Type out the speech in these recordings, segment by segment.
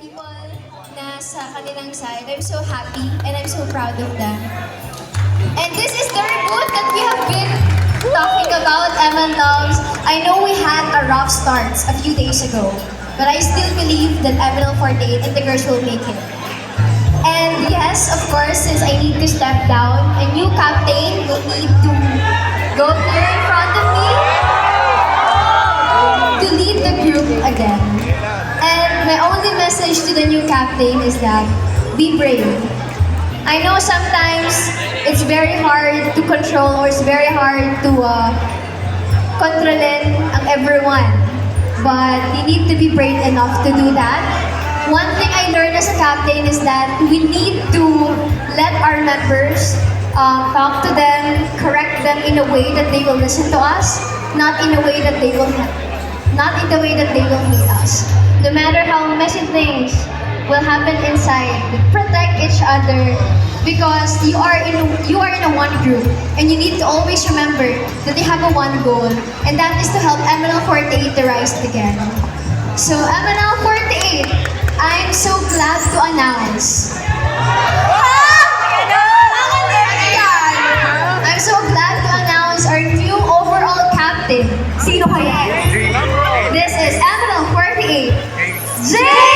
people na sa kanilang side. I'm so happy and I'm so proud of them. And this is the reboot that we have been talking about, Emma Loves. I know we had a rough start a few days ago, but I still believe that MNL48 and the girls will make it. And yes, of course, since I need to step down, a new captain will need to go here in front of me to lead the group again. And my only message to the new captain is that be brave. I know sometimes it's very hard to control or it's very hard to kontrolin ang everyone. But you need to be brave enough to do that. One thing I learned as a captain is that we need to let our members talk to them, correct them in a way that they will listen to us, not in a way that they will hate us. No matter how messy things will happen inside, protect each other because you are in a one group and you need to always remember that they have a one goal, and that is to help MNL48 to rise again. So MNL48, I'm so glad to announce. I'm so glad to announce our new overall captain. Sino kaya? This is MNL48, Jamie!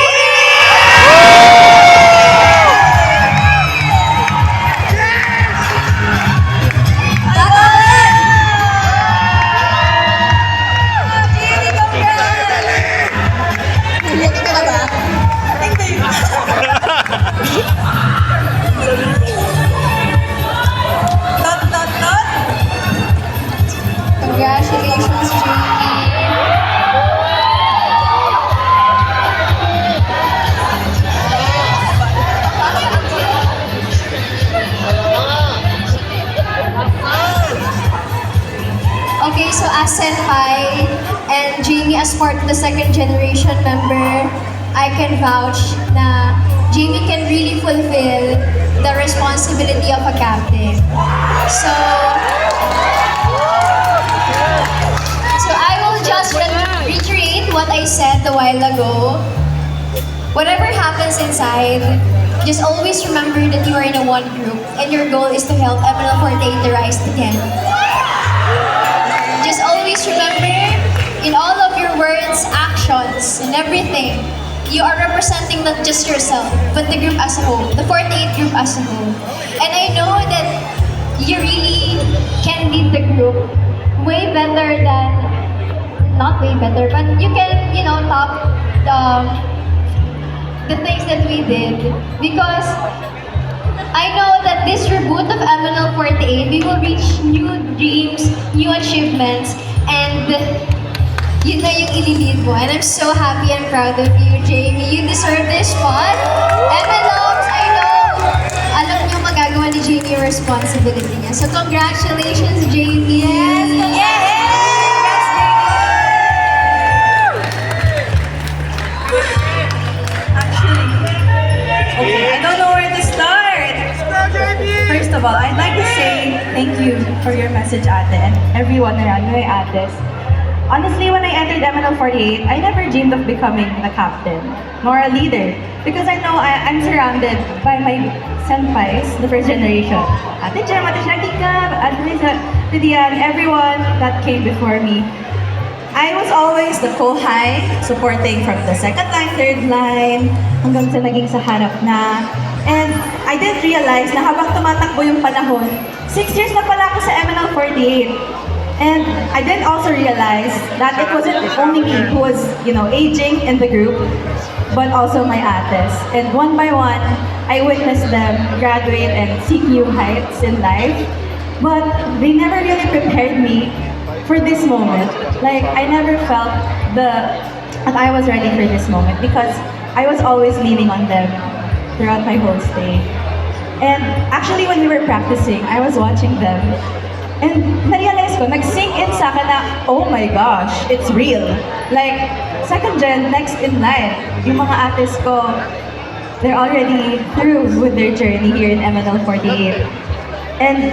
Congratulations, Jamie. Okay, so as Senpai and Jamie as part of the second generation member, I can vouch na Jamie can really fulfill the responsibility of a captain. So I will just reiterate what I said a while ago. Whatever happens inside, just always remember that you are in a one group and your goal is to help MNL48 to rise again. Just always remember, in all of your words, actions, and everything, you are representing not just yourself, but the group as a whole, the 48 group as a whole. And I know that you really can lead the group way better than, not way better, but you can, top the things that we did. Because I know that this reboot of MNL48, we will reach new dreams, new achievements, and yun na yung ililid mo. And I'm so happy and proud of you, Jamie. You deserve this spot. MNLs, I know, alam niyo magagawa ni Jamie yung responsibility niya. So congratulations, Jamie! Yes! Yes! Okay, I don't know where to start. First of all, I'd like to say thank you for your message, Ate, and everyone around you, Ates. Honestly, when I entered MNL48, I never dreamed of becoming a captain, nor a leader, because I know I'm surrounded by my senpais, the first generation. Ate Jem, Ate Shakika, Ate Lisa, Didian, everyone that came before me. I was always the co-high, supporting from the second line, third line, hanggang sa naging sa harap na. And I didn't realize na habang tumatakbo yung panahon, 6 years na pala ako sa MNL48. And I didn't also realize that it wasn't only me who was, aging in the group, but also my ates. And one by one, I witnessed them graduate and seek new heights in life. But they never really prepared me for this moment. Like, I never felt that I was ready for this moment because I was always leaning on them throughout my whole stay. And actually, when we were practicing, I was watching them. And na-realize ko, nag-sink in sa akin na, oh my gosh, it's real. Like, second gen, next in line. Yung mga ates ko, they're already through with their journey here in MNL48. And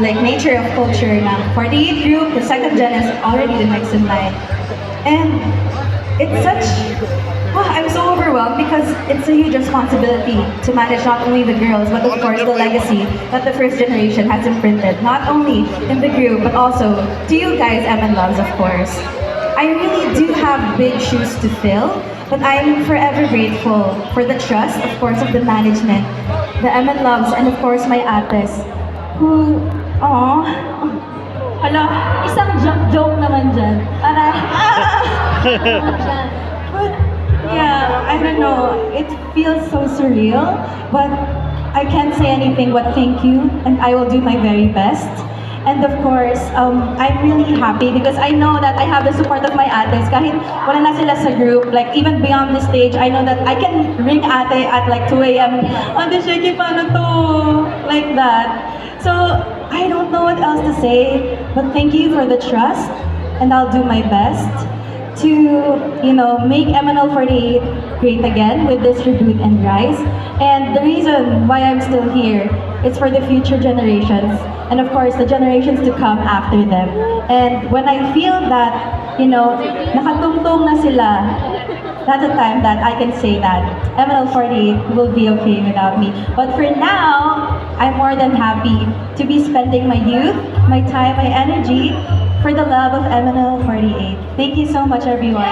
like nature of culture ng 48 group, the second gen is already the next in line. And it's such, I'm so overwhelmed. wrong because it's a huge responsibility to manage not only the girls, but of course the legacy that the first generation has imprinted, not only in the group, but also to you guys, MN Loves, of course. I really do have big shoes to fill, but I'm forever grateful for the trust, of course, of the management, the MN Loves, and of course my ates, who, hala, isang joke naman dyan. Para, but, yeah, I don't know, it feels so surreal, but I can't say anything but thank you, and I will do my very best. And of course, I'm really happy because I know that I have the support of my ates. Kahit wala na sila sa group, like even beyond the stage, I know that I can ring ate at like 2 a.m. Ate Sheki, paano to? Like that. So, I don't know what else to say, but thank you for the trust, and I'll do my best to, you know, make MNL48 great again with this reboot and rise. And the reason why I'm still here is for the future generations, and of course the generations to come after them. And when I feel that, you know, nakatungtong na sila, that's the time that I can say that MNL48 will be okay without me. But for now, I'm more than happy to be spending my youth, my time, my energy for the love of MNL48. Thank you so much, everyone.